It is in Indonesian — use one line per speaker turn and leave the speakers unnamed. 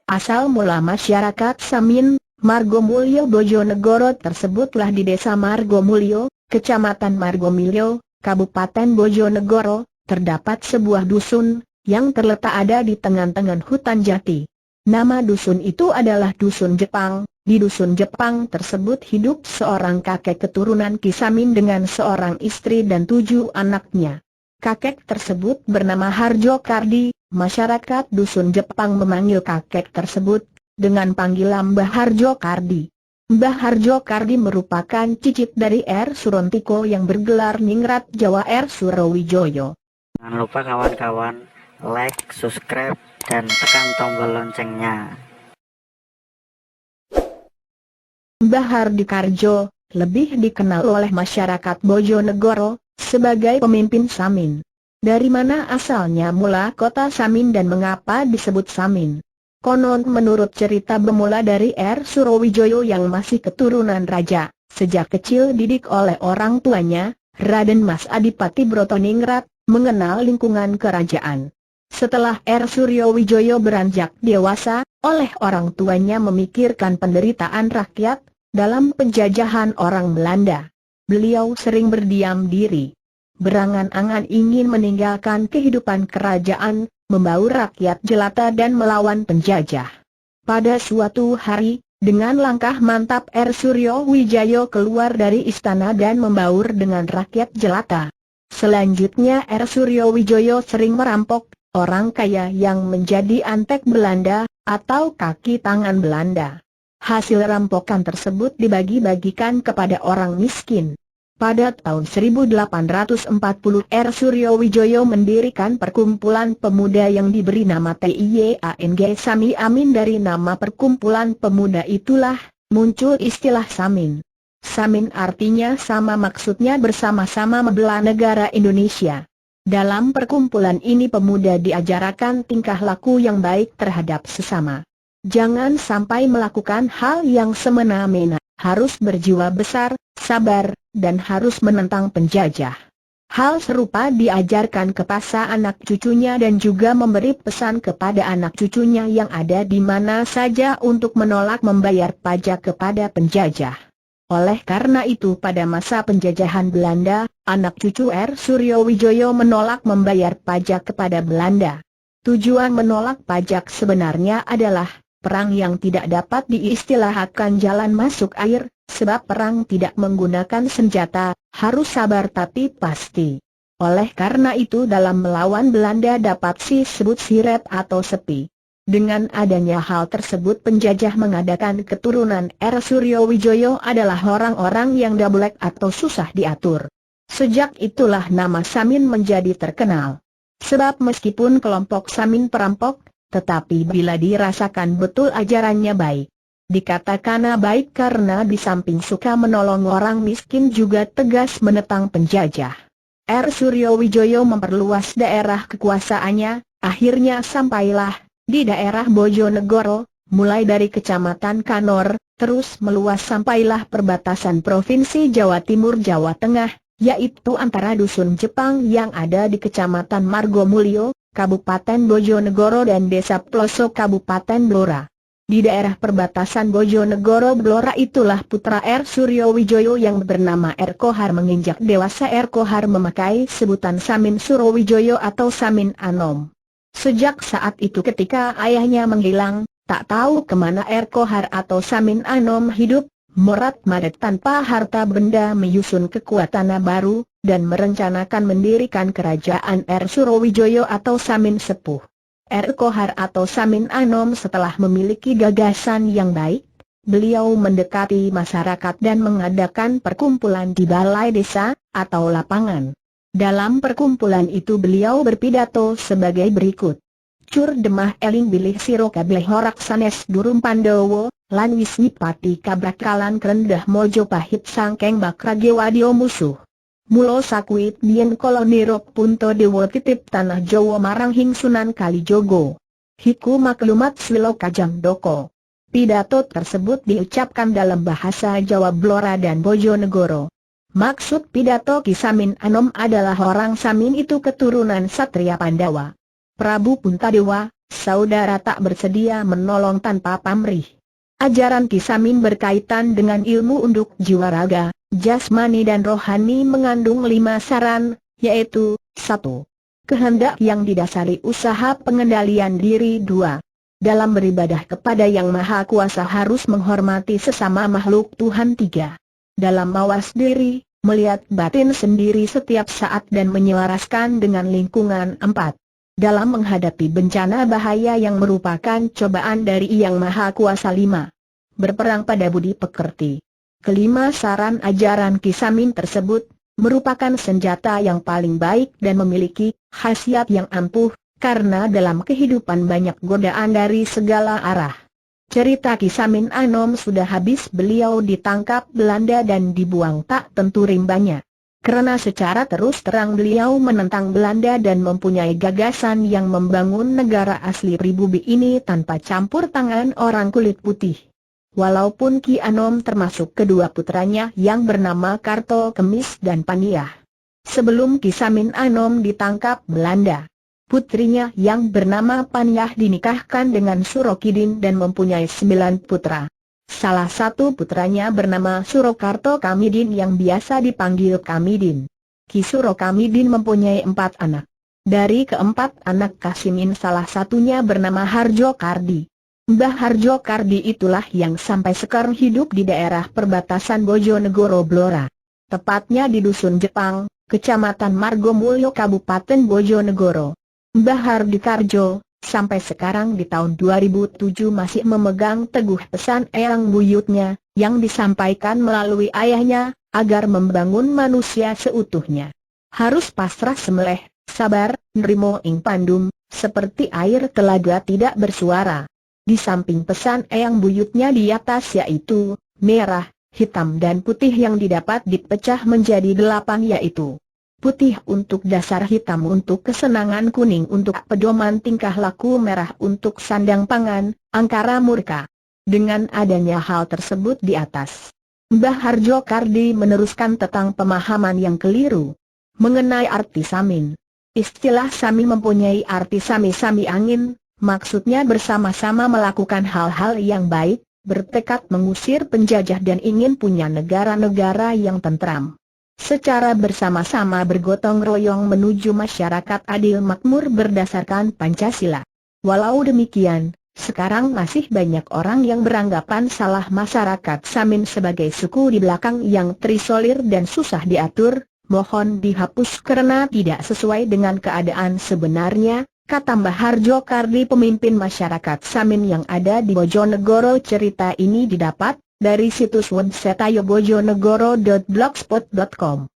Asal mula masyarakat Samin, Margomulyo Bojonegoro tersebutlah di desa Margomulyo, Kecamatan Margomulyo, Kabupaten Bojonegoro, terdapat sebuah dusun, yang terletak ada di tengah-tengah hutan jati. Nama dusun itu adalah Dusun Jepang. Di Dusun Jepang tersebut hidup seorang kakek keturunan Ki Samin dengan seorang istri dan 7 anaknya. Kakek tersebut bernama Harjo Kardi. Masyarakat Dusun Jepang memanggil kakek tersebut dengan panggilan Mbah Harjo Kardi. Mbah Harjo Kardi merupakan cicit dari R. Surontiko yang bergelar Ningrat Jawa R. Surowijoyo.
Jangan lupa kawan-kawan, like, subscribe, dan tekan tombol loncengnya.
Mbah Hardi Karjo lebih dikenal oleh masyarakat Bojonegoro sebagai pemimpin Samin. Dari mana asalnya mula kota Samin dan mengapa disebut Samin? Konon menurut cerita bermula dari R. Surowijoyo yang masih keturunan raja. Sejak kecil didik oleh orang tuanya, Raden Mas Adipati Brotoningrat, mengenal lingkungan kerajaan. Setelah R. Surowijoyo beranjak dewasa, oleh orang tuanya memikirkan penderitaan rakyat dalam penjajahan orang Belanda. Beliau sering berdiam diri, berangan-angan ingin meninggalkan kehidupan kerajaan, membaur rakyat jelata dan melawan penjajah. Pada suatu hari, dengan langkah mantap R. Surowijoyo keluar dari istana dan membaur dengan rakyat jelata. Selanjutnya R. Surowijoyo sering merampok orang kaya yang menjadi antek Belanda, atau kaki tangan Belanda. Hasil rampokan tersebut dibagi-bagikan kepada orang miskin. Pada tahun 1840 R. Surowijoyo mendirikan perkumpulan pemuda yang diberi nama TIYANG Sami Amin. Dari nama perkumpulan pemuda itulah muncul istilah Samin. Samin artinya sama, maksudnya bersama-sama membela negara Indonesia. Dalam perkumpulan ini pemuda diajarkan tingkah laku yang baik terhadap sesama. Jangan sampai melakukan hal yang semena-mena, harus berjiwa besar, sabar, dan harus menentang penjajah. Hal serupa diajarkan kepada anak cucunya dan juga memberi pesan kepada anak cucunya yang ada di mana saja untuk menolak membayar pajak kepada penjajah. Oleh karena itu pada masa penjajahan Belanda, anak cucu R. Surowijoyo menolak membayar pajak kepada Belanda. Tujuan menolak pajak sebenarnya adalah perang yang tidak dapat diistilahkan jalan masuk air, sebab perang tidak menggunakan senjata, harus sabar tapi pasti. Oleh karena itu dalam melawan Belanda dapat disebut siret atau sepi. Dengan adanya hal tersebut penjajah mengadakan keturunan R. Surowijoyo adalah orang-orang yang dablek atau susah diatur. Sejak itulah nama Samin menjadi terkenal. Sebab meskipun kelompok Samin perampok, tetapi bila dirasakan betul ajarannya baik. Dikatakan baik karena di samping suka menolong orang miskin juga tegas menentang penjajah. R. Surowijoyo memperluas daerah kekuasaannya, akhirnya sampailah di daerah Bojonegoro, mulai dari Kecamatan Kanor, terus meluas sampailah perbatasan Provinsi Jawa Timur Jawa Tengah, yaitu antara Dusun Jepang yang ada di Kecamatan Margomulyo, Kabupaten Bojonegoro dan Desa Pelosok Kabupaten Blora. Di daerah perbatasan Bojonegoro Blora itulah putra R. Surowijoyo yang bernama R. Kohar menginjak dewasa. R. Kohar memakai sebutan Samin Surowijoyo atau Samin Anom. Sejak saat itu ketika ayahnya menghilang, tak tahu kemana R. Kohar atau Samin Anom hidup, morat-marit tanpa harta benda menyusun kekuatan baru, dan merencanakan mendirikan kerajaan R. Surowijoyo atau Samin Sepuh. R. Kohar atau Samin Anom setelah memiliki gagasan yang baik, beliau mendekati masyarakat dan mengadakan perkumpulan di balai desa, atau lapangan. Dalam perkumpulan itu beliau berpidato sebagai berikut. Cur demah eling bilih siro kableh horak sanes durum Pandowo, lan wisnipati kabrak kalan kerendah mojo pahit sangkeng bakrage wadio musuh. Mulo sakuit bien kolonirok punto dewo titip tanah Jawa marang hing Sunan Kalijogo. Hiku maklumat swilo kajang doko. Pidato tersebut diucapkan dalam bahasa Jawa Blora dan Bojonegoro. Maksud pidato Ki Samin Anom adalah orang Samin itu keturunan Satria Pandawa. Prabu Puntadewa, saudara tak bersedia menolong tanpa pamrih. Ajaran Ki Samin berkaitan dengan ilmu unduk jiwa raga, jasmani dan rohani mengandung 5 saran, yaitu 1. Kehendak yang didasari usaha pengendalian diri. 2. Dalam beribadah kepada Yang Maha Kuasa harus menghormati sesama makhluk Tuhan. 3. Dalam mawas diri, melihat batin sendiri setiap saat dan menyelaraskan dengan lingkungan. 4. Dalam menghadapi bencana bahaya yang merupakan cobaan dari Yang Maha Kuasa. 5. Berperang pada budi pekerti. Kelima saran ajaran Ki Samin tersebut merupakan senjata yang paling baik dan memiliki khasiat yang ampuh, karena dalam kehidupan banyak godaan dari segala arah. Cerita Ki Samin Anom sudah habis. Beliau ditangkap Belanda dan dibuang tak tentu rimbanya. Karena secara terus terang beliau menentang Belanda dan mempunyai gagasan yang membangun negara asli pribumi ini tanpa campur tangan orang kulit putih. Walaupun Ki Anom termasuk kedua putranya yang bernama Karto Kemis dan Paniah. Sebelum Ki Samin Anom ditangkap Belanda, putrinya yang bernama Paniah dinikahkan dengan Surokidin dan mempunyai 9 putra. Salah satu putranya bernama Surokarto Kamidin yang biasa dipanggil Kamidin. Ki Surokamidin mempunyai 4 anak. Dari keempat anak Kasimin salah satunya bernama Harjo Kardi. Mbah Harjo Kardi itulah yang sampai sekarang hidup di daerah perbatasan Bojonegoro Blora. Tepatnya di Dusun Jepang, Kecamatan Margomulyo, Kabupaten Bojonegoro. Mbah Hardi Karjo sampai sekarang di tahun 2007 masih memegang teguh pesan eyang buyutnya, yang disampaikan melalui ayahnya, agar membangun manusia seutuhnya harus pasrah semeleh, sabar, nrimo ing pandum, seperti air telaga tidak bersuara. Di samping pesan eyang buyutnya di atas yaitu merah, hitam dan putih yang didapat dipecah menjadi 8, yaitu putih untuk dasar, hitam untuk kesenangan, kuning untuk pedoman tingkah laku, merah untuk sandang pangan, angkara murka. Dengan adanya hal tersebut di atas, Mbah Harjo Kardi meneruskan tentang pemahaman yang keliru mengenai arti samin. Istilah samin mempunyai arti sami-sami angin, maksudnya bersama-sama melakukan hal-hal yang baik, bertekad mengusir penjajah dan ingin punya negara-negara yang tentram. Secara bersama-sama bergotong royong menuju masyarakat adil makmur berdasarkan Pancasila. Walau demikian, sekarang masih banyak orang yang beranggapan salah masyarakat Samin sebagai suku di belakang yang terisolir dan susah diatur. Mohon dihapus karena tidak sesuai dengan keadaan sebenarnya, kata Mbah Harjo Kardi, pemimpin masyarakat Samin yang ada di Bojonegoro. Cerita ini didapat dari situs website ayobojonegoro.blogspot.com.